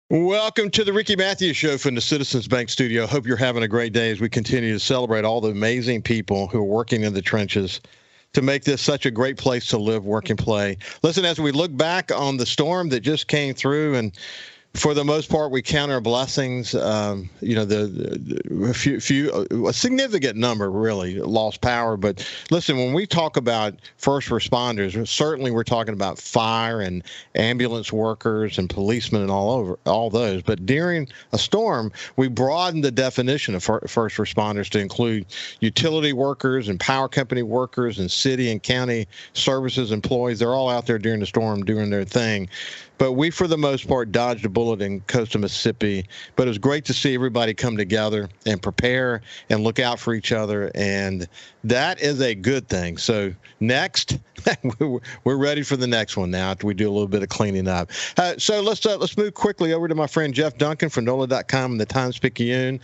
Welcome to the Ricky Matthews Show from the Citizens Bank Studio. Hope you're having a great day as we continue to celebrate all the amazing people who are working in the trenches to make this such a great place to live, work, and play. Listen, as we look back on the storm that just came through, and for the most part, we count our blessings. A significant number really lost power. But listen, when we talk about first responders, certainly we're talking about fire and ambulance workers and policemen and all those. But during a storm, we broadened the definition of first responders to include utility workers and power company workers and city and county services employees. They're all out there during the storm doing their thing. But we, for the most part, dodged a bullet in coastal Mississippi. But it was great to see everybody come together and prepare and look out for each other. And that is a good thing. So next, we're ready for the next one now after we do a little bit of cleaning up. So let's move quickly over to my friend Jeff Duncan from NOLA.com and the Times-Picayune.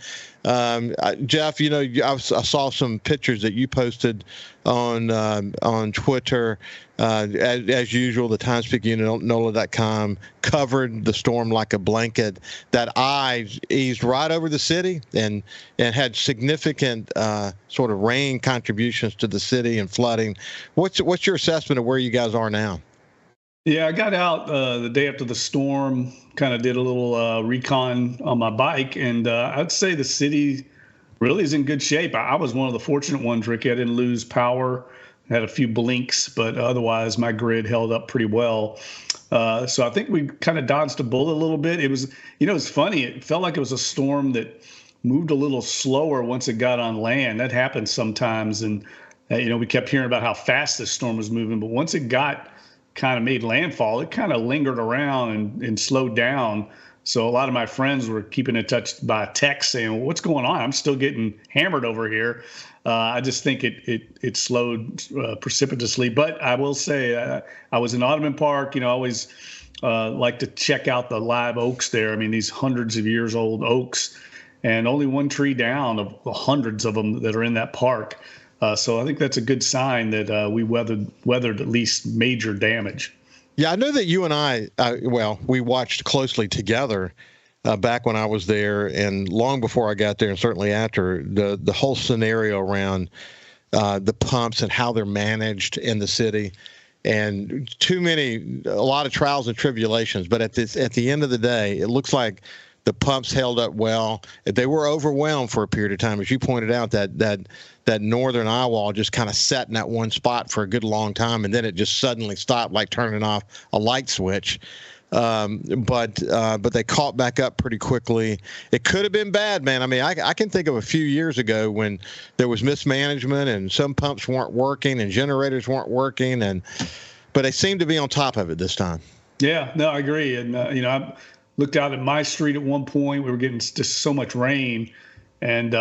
Jeff, I saw some pictures that you posted on Twitter. As usual, the Times-Picayune and NOLA.com covered the storm like a blanket. That eye eased right over the city and had significant sort of rain contributions to the city and flooding. What's your assessment of where you guys are now? Yeah, I got out the day after the storm, kind of did a little recon on my bike, and I'd say the city really is in good shape. I was one of the fortunate ones, Ricky. I didn't lose power. I had a few blinks, but otherwise my grid held up pretty well. So I think we kind of dodged a bullet a little bit. It was, it's funny. It felt like it was a storm that moved a little slower once it got on land. That happens sometimes. And, we kept hearing about how fast this storm was moving, but once it got kind of made landfall, it kind of lingered around and slowed down. So a lot of my friends were keeping in touch by text saying, well, what's going on? I'm still getting hammered over here. I just think it slowed precipitously. But I will say I was in Audubon Park. I always like to check out the live oaks there. I mean, these hundreds of years old oaks, and only one tree down of the hundreds of them that are in that park. So I think that's a good sign that we weathered at least major damage. Yeah, I know that you and I, we watched closely together back when I was there, and long before I got there, and certainly after, the whole scenario around the pumps and how they're managed in the city, and a lot of trials and tribulations. But at the end of the day, it looks like the pumps held up well. They were overwhelmed for a period of time, as you pointed out. That northern eye wall just kind of sat in that one spot for a good long time, and then it just suddenly stopped, like turning off a light switch. But they caught back up pretty quickly. It could have been bad, man. I mean, I can think of a few years ago when there was mismanagement and some pumps weren't working and generators weren't working, but they seem to be on top of it this time. Yeah, no, I agree. And I looked out at my street at one point. We were getting just so much rain, and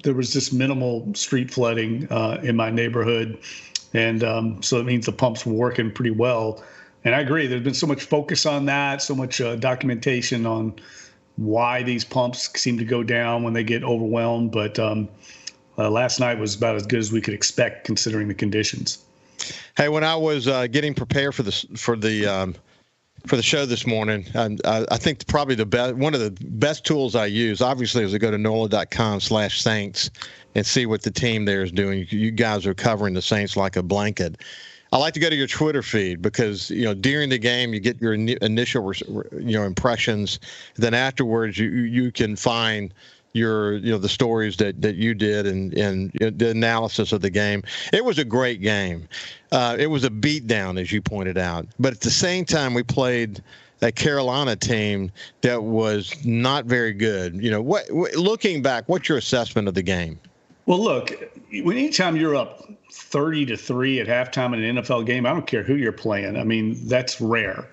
there was just minimal street flooding in my neighborhood. And so it means the pumps were working pretty well. And I agree. There's been so much focus on that, so much documentation on why these pumps seem to go down when they get overwhelmed. But last night was about as good as we could expect considering the conditions. Hey, when I was getting prepared for the show this morning, I think probably one of the best tools I use, obviously, is to go to NOLA.com/Saints and see what the team there is doing. You guys are covering the Saints like a blanket. I like to go to your Twitter feed because, during the game, you get your initial, impressions. Then afterwards, you can find the stories that you did and the analysis of the game. It was a great game. It was a beatdown, as you pointed out. But at the same time, we played a Carolina team that was not very good. Looking back, what's your assessment of the game? Well, look, anytime you're up 30-3 at halftime in an NFL game, I don't care who you're playing. I mean, that's rare.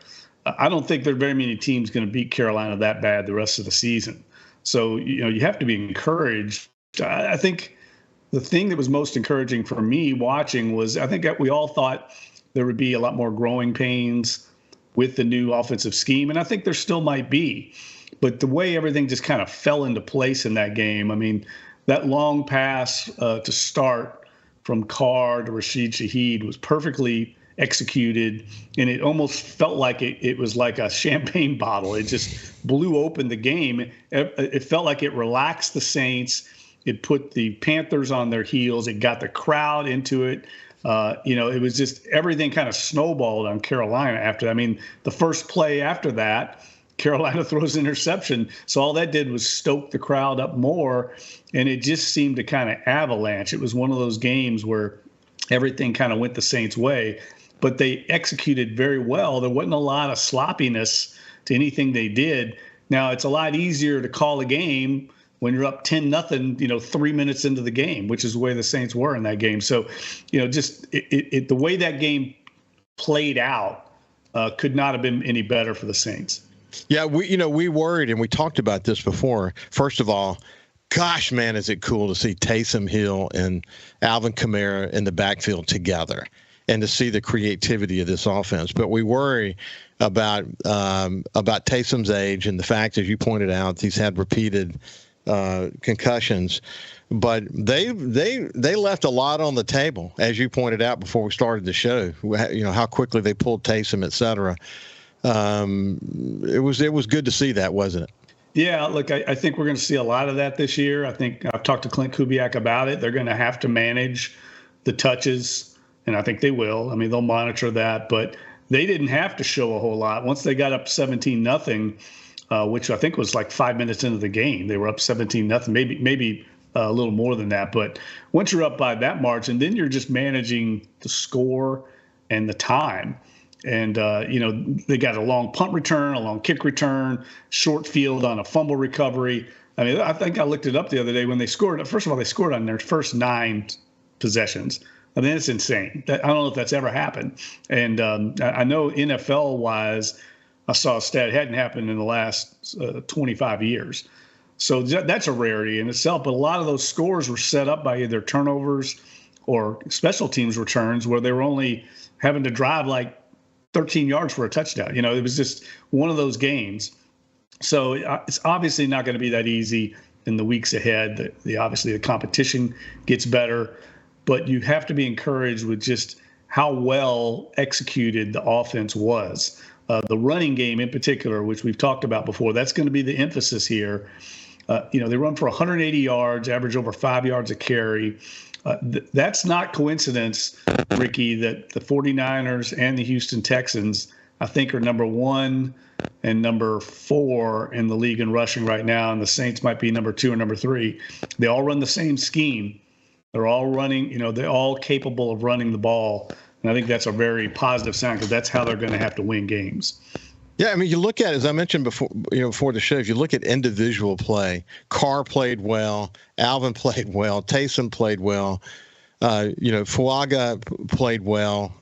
I don't think there are very many teams going to beat Carolina that bad the rest of the season. So, you have to be encouraged. I think the thing that was most encouraging for me watching was I think that we all thought there would be a lot more growing pains with the new offensive scheme, and I think there still might be. But the way everything just kind of fell into place in that game, I mean, that long pass to start from Carr to Rashid Shaheed was perfectly executed, and it almost felt like it was like a champagne bottle. It just blew open the game. It felt like it relaxed the Saints. It put the Panthers on their heels. It got the crowd into it. It was just everything kind of snowballed on Carolina after that. I mean, the first play after that, Carolina throws an interception. So all that did was stoke the crowd up more, and it just seemed to kind of avalanche. It was one of those games where everything kind of went the Saints' way, but they executed very well. There wasn't a lot of sloppiness to anything they did. Now, it's a lot easier to call a game when you're up 10-0, 3 minutes into the game, which is the way the Saints were in that game. So, just the way that game played out could not have been any better for the Saints. Yeah, we worried, and we talked about this before. First of all, gosh, man, is it cool to see Taysom Hill and Alvin Kamara in the backfield together, and to see the creativity of this offense. But we worry about Taysom's age and the fact, as you pointed out, he's had repeated concussions, but they left a lot on the table, as you pointed out before we started the show. How quickly they pulled Taysom, et cetera. It was good to see that, wasn't it? Yeah, look, I think we're going to see a lot of that this year. I think I've talked to Clint Kubiak about it. They're going to have to manage the touches, and I think they will. I mean, they'll monitor that, but they didn't have to show a whole lot. Once they got up 17-0, which I think was like 5 minutes into the game, they were up 17-0, maybe a little more than that. But once you're up by that margin, then you're just managing the score and the time. And, they got a long punt return, a long kick return, short field on a fumble recovery. I mean, I think I looked it up the other day when they scored. First of all, they scored on their first 9 possessions. I mean, it's insane. I don't know if that's ever happened. And I know NFL-wise, I saw a stat, it hadn't happened in the last 25 years. So that's a rarity in itself. But a lot of those scores were set up by either turnovers or special teams returns where they were only having to drive like 13 yards for a touchdown. It was just one of those games. So it's obviously not going to be that easy in the weeks ahead. Obviously, the competition gets better, but you have to be encouraged with just how well executed the offense was. The running game in particular, which we've talked about before, that's going to be the emphasis here. They run for 180 yards, average over 5 yards a carry. That's not coincidence, Ricky, that the 49ers and the Houston Texans, I think, are number 1 and number 4 in the league in rushing right now, and the Saints might be number 2 or number 3. They all run the same scheme. They're all running, they're all capable of running the ball. And I think that's a very positive sign because that's how they're going to have to win games. Yeah, I mean, you look at, as I mentioned before the show, if you look at individual play, Carr played well, Alvin played well, Taysom played well, Fuaga played well.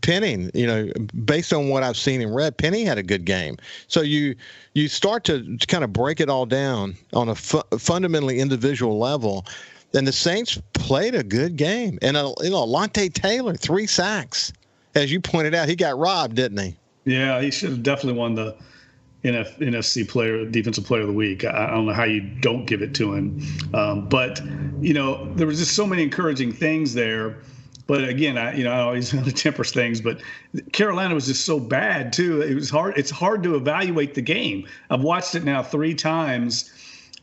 Penning, based on what I've seen and read, Penning had a good game. So you start to kind of break it all down on a fundamentally individual level. And the Saints played a good game. And, Alontae Taylor, 3 sacks. As you pointed out, he got robbed, didn't he? Yeah, he should have definitely won the NFC Defensive Player of the Week. I don't know how you don't give it to him. But there was just so many encouraging things there. But again, I always tempers things. But Carolina was just so bad, too. It was hard. It's hard to evaluate the game. I've watched it now 3 times.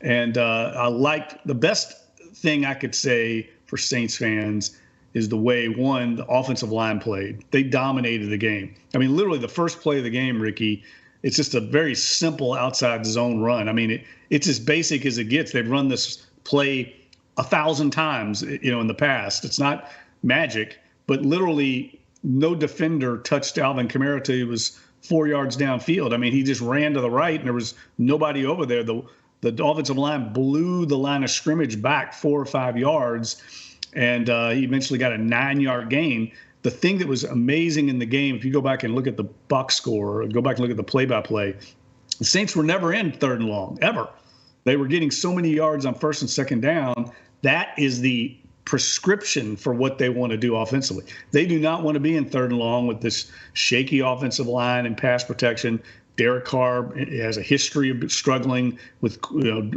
And I liked the best thing I could say for Saints fans is the way, one, the offensive line played. They dominated the game. I mean, literally the first play of the game, Ricky, it's just a very simple outside zone run. I mean, it's as basic as it gets. They've run this play 1,000 times, in the past. It's not magic, but literally no defender touched Alvin Kamara till he was 4 yards downfield. I mean, he just ran to the right and there was nobody over there. The offensive line blew the line of scrimmage back 4 or 5 yards, and he eventually got a 9-yard gain. The thing that was amazing in the game, if you go back and look at the box score, or go back and look at the play-by-play, the Saints were never in 3rd and long, ever. They were getting so many yards on 1st and 2nd down. That is the prescription for what they want to do offensively. They do not want to be in 3rd and long with this shaky offensive line and pass protection. Derek Carr has a history of struggling with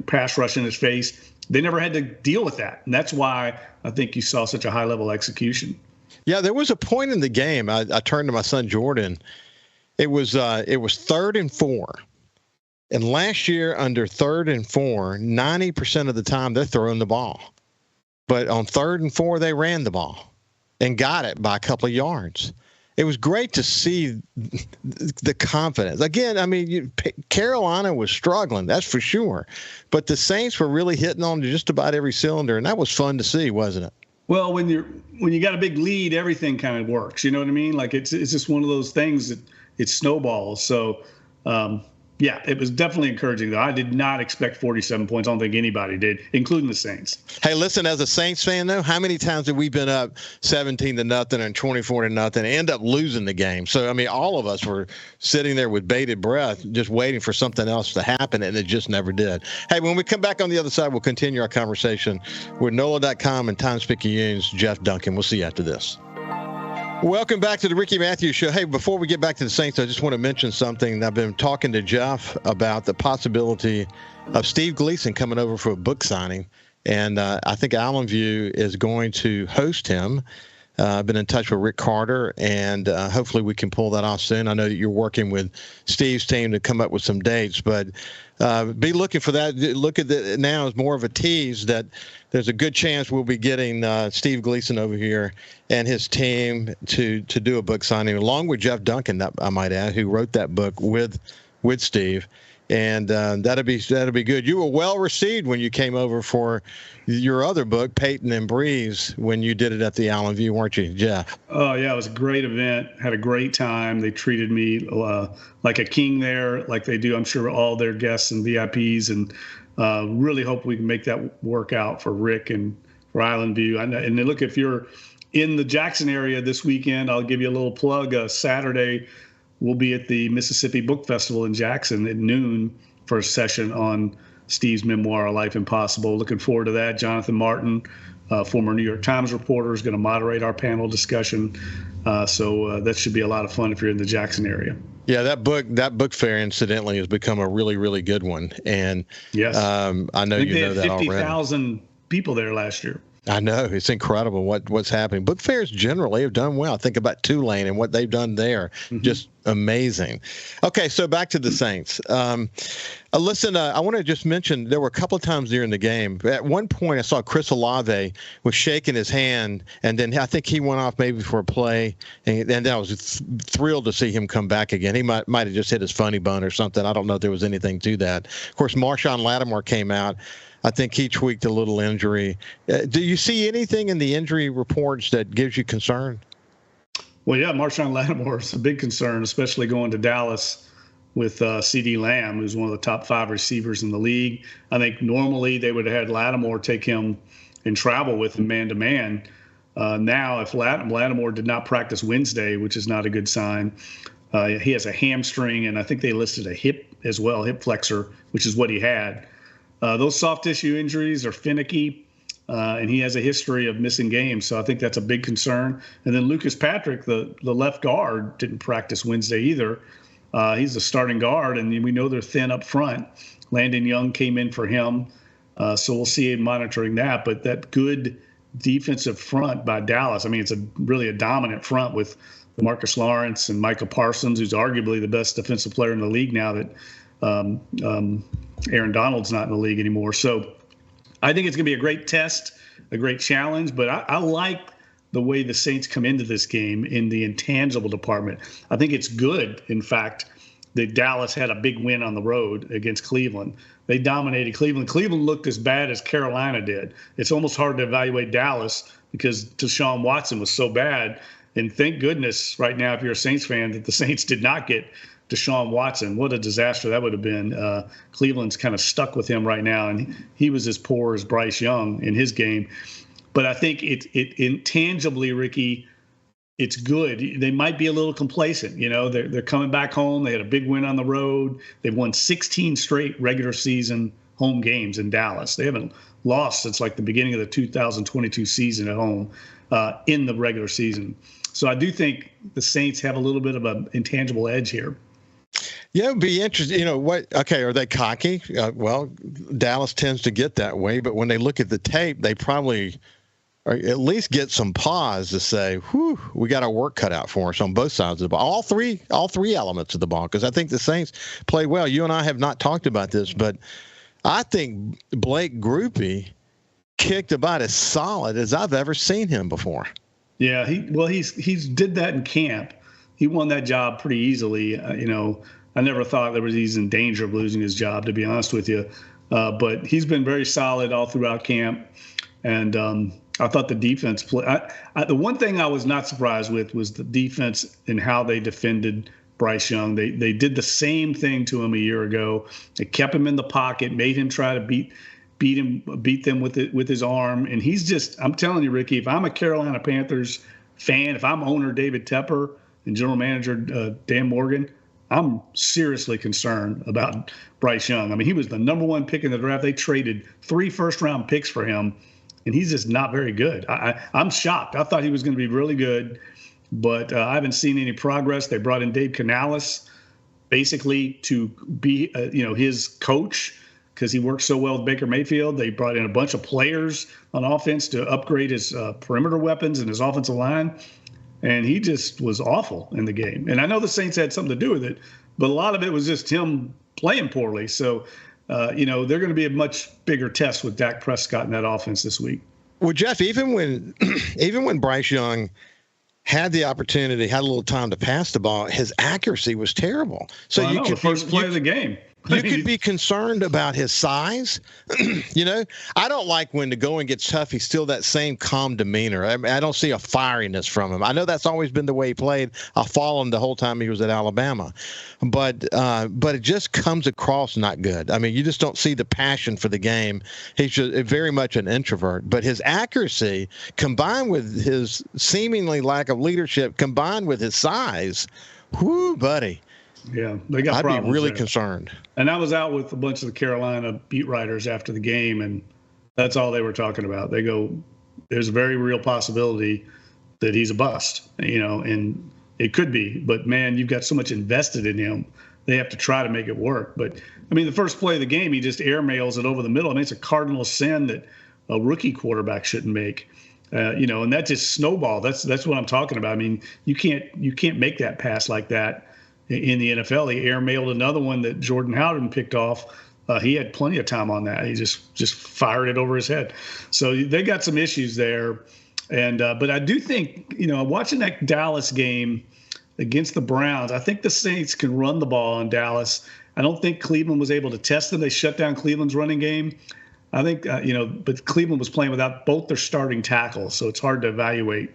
pass rush in his face. They never had to deal with that. And that's why I think you saw such a high-level execution. Yeah, there was a point in the game. I turned to my son Jordan. It was 3rd and 4. And last year, under 3rd and 4, 90% of the time they're throwing the ball. But on 3rd and 4, they ran the ball and got it by a couple of yards. It was great to see the confidence. Again, I mean, Carolina was struggling, that's for sure. But the Saints were really hitting on just about every cylinder, and that was fun to see, wasn't it? Well, when you got a big lead, everything kind of works. You know what I mean? Like it's just one of those things that it snowballs. So, yeah, it was definitely encouraging, though. I did not expect 47 points. I don't think anybody did, including the Saints. Hey, listen, as a Saints fan, though, how many times have we been up 17-0 and 24-0 and end up losing the game? So, I mean, all of us were sitting there with bated breath, just waiting for something else to happen, and it just never did. Hey, when we come back on the other side, we'll continue our conversation with NOLA.com and Times Picayune's Jeff Duncan. We'll see you after this. Welcome back to the Ricky Matthews Show. Hey, before we get back to the Saints, I just want to mention something. I've been talking to Jeff about the possibility of Steve Gleason coming over for a book signing, and I think Allen View is going to host him. I've been in touch with Rick Carter, and hopefully we can pull that off soon. I know that you're working with Steve's team to come up with some dates, but be looking for that. Look at it now as more of a tease that there's a good chance we'll be getting Steve Gleason over here and his team to do a book signing, along with Jeff Duncan, that I might add, who wrote that book with Steve. And that'll be good. You were well received when you came over for your other book, Peyton and Breeze, when you did it at the Allen View, weren't you, Jeff? Oh, yeah, it was a great event. Had a great time. They treated me like a king there, like they do, I'm sure, all their guests and VIPs, and really hope we can make that work out for Rick and for Island View. And then look, if you're in the Jackson area this weekend, I'll give you a little plug. Saturday, we'll be at the Mississippi Book Festival in Jackson at noon for a session on Steve's memoir, A Life Impossible. Looking forward to that. Jonathan Martin, former New York Times reporter, is going to moderate our panel discussion. So that should be a lot of fun if you're in the Jackson area. Yeah, that book fair, incidentally, has become a really, really good one. And yes, I know you know that already. 50,000 people there last year. I know. It's incredible what's happening. Book fairs generally have done well. Think about Tulane and what they've done there. Mm-hmm. Just amazing. Okay, so back to the Saints. Listen, I want to just mention there were a couple of times during the game. At one point, I saw Chris Olave was shaking his hand, and then I think he went off maybe for a play, and I was thrilled to see him come back again. He might have just hit his funny bone or something. I don't know if there was anything to that. Of course, Marshawn Lattimore came out. I think he tweaked a little injury. Do you see anything in the injury reports that gives you concern? Well, yeah, Marshawn Lattimore is a big concern, especially going to Dallas with CeeDee Lamb, who's one of the top 5 receivers in the league. I think normally they would have had Lattimore take him and travel with him man-to-man. Now, if Lattimore did not practice Wednesday, which is not a good sign, he has a hamstring, and I think they listed a hip as well, hip flexor, which is what he had. Those soft tissue injuries are finicky, and he has a history of missing games. So I think that's a big concern. And then Lucas Patrick, the left guard, didn't practice Wednesday either. He's the starting guard, and we know they're thin up front. Landon Young came in for him, so we'll see him monitoring that. But that good defensive front by Dallas, I mean, it's really a dominant front with Marcus Lawrence and Micah Parsons, who's arguably the best defensive player in the league now that Aaron Donald's not in the league anymore. So I think it's going to be a great test, a great challenge, but I like the way the Saints come into this game in the intangible department. I think it's good, in fact, that Dallas had a big win on the road against Cleveland. They dominated Cleveland. Cleveland looked as bad as Carolina did. It's almost hard to evaluate Dallas because Deshaun Watson was so bad. And thank goodness right now, if you're a Saints fan, that the Saints did not get Deshaun Watson. What a disaster that would have been. Cleveland's kind of stuck with him right now, and he was as poor as Bryce Young in his game. But I think it intangibly, Ricky, it's good. They might be a little complacent. You know, they're coming back home. They had a big win on the road. They've won 16 straight regular season home games in Dallas. They haven't lost since like the beginning of the 2022 season at home in the regular season. So I do think the Saints have a little bit of an intangible edge here. Yeah, it'd be interesting. You know what? Okay, are they cocky? Well, Dallas tends to get that way, but when they look at the tape, they probably or at least get some pause to say, whew, we got our work cut out for us on both sides of the ball, all three elements of the ball, because I think the Saints played well. You and I have not talked about this, but I think Blake Groupie kicked about as solid as I've ever seen him before. Yeah, he's did that in camp. He won that job pretty easily. I never thought he's in danger of losing his job, to be honest with you. But he's been very solid all throughout camp. And I thought the defense the one thing I was not surprised with was the defense and how they defended Bryce Young. They did the same thing to him a year ago. They kept him in the pocket, made him try to beat them with his arm. And I'm telling you, Ricky, if I'm a Carolina Panthers fan, if I'm owner David Tepper and general manager Dan Morgan, I'm seriously concerned about Bryce Young. I mean, he was the number one pick in the draft. They traded 3 first-round picks for him, and he's just not very good. I'm shocked. I thought he was going to be really good, but I haven't seen any progress. They brought in Dave Canales basically to be, his coach because he worked so well with Baker Mayfield. They brought in a bunch of players on offense to upgrade his perimeter weapons and his offensive line. And he just was awful in the game. And I know the Saints had something to do with it, but a lot of it was just him playing poorly. So, they're going to be a much bigger test with Dak Prescott in that offense this week. Well, Jeff, even when Bryce Young had the opportunity, had a little time to pass the ball, his accuracy was terrible. So you could first play of the game. You could be concerned about his size. I don't like when the going gets tough, he's still that same calm demeanor. I don't see a fieriness from him. I know that's always been the way he played. I followed him the whole time he was at Alabama. But it just comes across not good. I mean, you just don't see the passion for the game. He's just very much an introvert. But his accuracy, combined with his seemingly lack of leadership, combined with his size, whoo, buddy. Yeah, they got problems. I'd be really there. Concerned. And I was out with a bunch of the Carolina beat writers after the game, and that's all they were talking about. They go, there's a very real possibility that he's a bust, and it could be. But, man, you've got so much invested in him. They have to try to make it work. But, I mean, the first play of the game, he just airmails it over the middle. I mean, it's a cardinal sin that a rookie quarterback shouldn't make. And that just snowballed. That's what I'm talking about. I mean, you can't make that pass like that in the NFL. He airmailed another one that Jordan Howden picked off. He had plenty of time on that. He just fired it over his head. So they got some issues there. And but I do think, watching that Dallas game against the Browns, I think the Saints can run the ball on Dallas. I don't think Cleveland was able to test them. They shut down Cleveland's running game. I think, but Cleveland was playing without both their starting tackles. So it's hard to evaluate,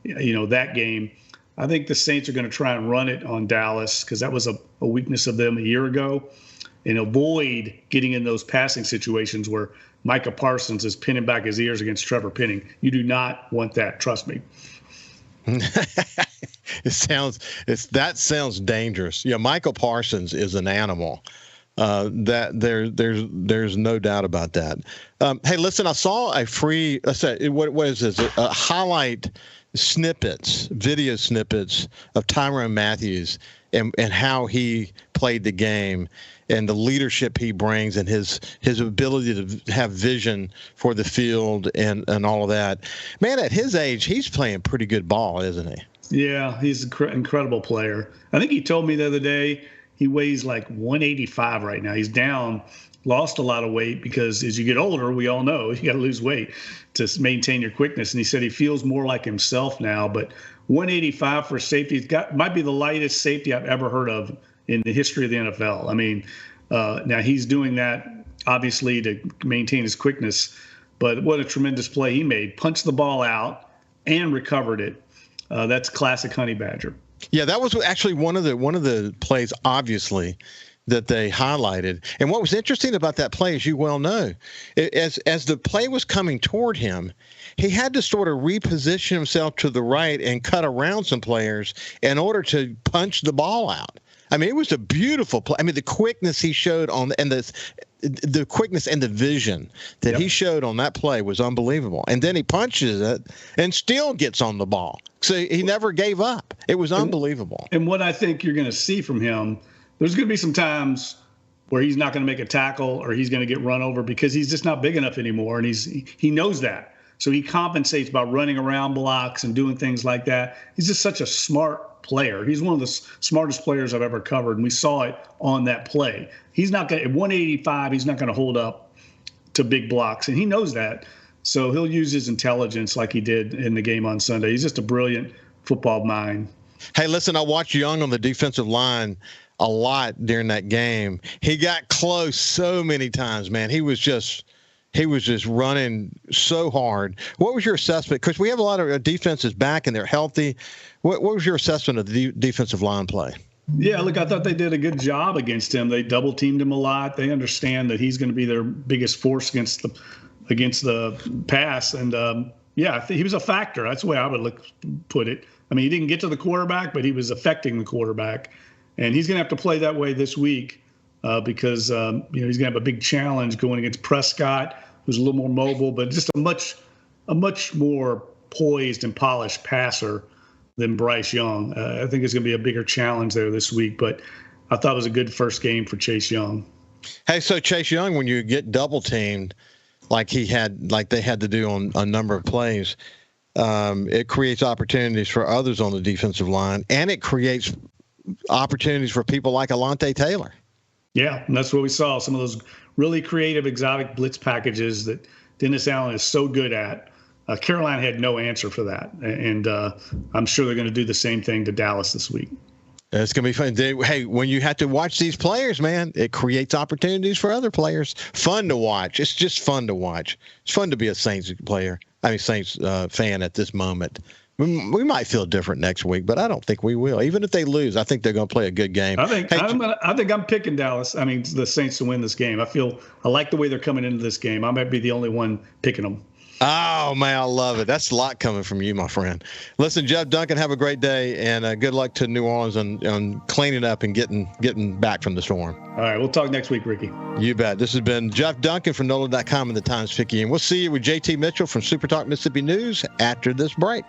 that game. I think the Saints are going to try and run it on Dallas because that was a weakness of them a year ago, and avoid getting in those passing situations where Micah Parsons is pinning back his ears against Trevor Penning. You do not want that. Trust me. That sounds dangerous. Yeah, Michael Parsons is an animal. There's no doubt about that. Hey, listen, I saw what is this? A highlight video snippets of Tyrann Mathieu and how he played the game and the leadership he brings and his ability to have vision for the field and all of that. Man, at his age, he's playing pretty good ball, isn't he? Yeah, he's an incredible player. I think he told me the other day he weighs like 185 right now. He's down, lost a lot of weight because as you get older, we all know you got to lose weight to maintain your quickness. And he said he feels more like himself now. But 185 for safety might be the lightest safety I've ever heard of in the history of the NFL. I mean, now he's doing that obviously to maintain his quickness. But what a tremendous play he made! Punched the ball out and recovered it. That's classic Honey Badger. Yeah, that was actually one of the plays, obviously, that they highlighted. And what was interesting about that play, as you well know, as the play was coming toward him, he had to sort of reposition himself to the right and cut around some players in order to punch the ball out. I mean, it was a beautiful play. I mean, the quickness he showed the quickness and the vision that he showed on that play was unbelievable. And then he punches it and still gets on the ball. So he never gave up. It was unbelievable. And what I think you're going to see from him, there's going to be some times where he's not going to make a tackle or he's going to get run over because he's just not big enough anymore. And he knows that. So he compensates by running around blocks and doing things like that. He's just such a smart player. He's one of the smartest players I've ever covered, and we saw it on that play. He's not going at 185. He's not going to hold up to big blocks, and he knows that. So he'll use his intelligence like he did in the game on Sunday. He's just a brilliant football mind. Hey, listen, I watched Young on the defensive line a lot during that game. He got close so many times, man. He was just running so hard. What was your assessment? Because we have a lot of defenses back and they're healthy. What was your assessment of the defensive line play? Yeah, look, I thought they did a good job against him. They double teamed him a lot. They understand that he's going to be their biggest force against the pass. And yeah, he was a factor. That's the way I would put it. I mean, he didn't get to the quarterback, but he was affecting the quarterback. And he's going to have to play that way this week because he's going to have a big challenge going against Prescott, who's a little more mobile, but just a much more poised and polished passer than Bryce Young. I think it's going to be a bigger challenge there this week, but I thought it was a good first game for Chase Young. Hey, so Chase Young, when you get double teamed like they had to do on a number of plays, it creates opportunities for others on the defensive line, and it creates opportunities for people like Alontae Taylor. Yeah, and that's what we saw. Some of those really creative, exotic blitz packages that Dennis Allen is so good at. Carolina had no answer for that, and I'm sure they're going to do the same thing to Dallas this week. It's going to be fun. Hey, when you have to watch these players, man, it creates opportunities for other players. Fun to watch. It's just fun to watch. It's fun to be a Saints fan at this moment. We might feel different next week, but I don't think we will. Even if they lose, I think they're going to play a good game. I think I'm picking Dallas. I mean, the Saints to win this game. I like the way they're coming into this game. I might be the only one picking them. Oh, man, I love it. That's a lot coming from you, my friend. Listen, Jeff Duncan, have a great day, and good luck to New Orleans on cleaning up and getting back from the storm. All right, we'll talk next week, Ricky. You bet. This has been Jeff Duncan from NOLA.com and the Times-Picayune. We'll see you with JT Mitchell from SuperTalk Mississippi News after this break.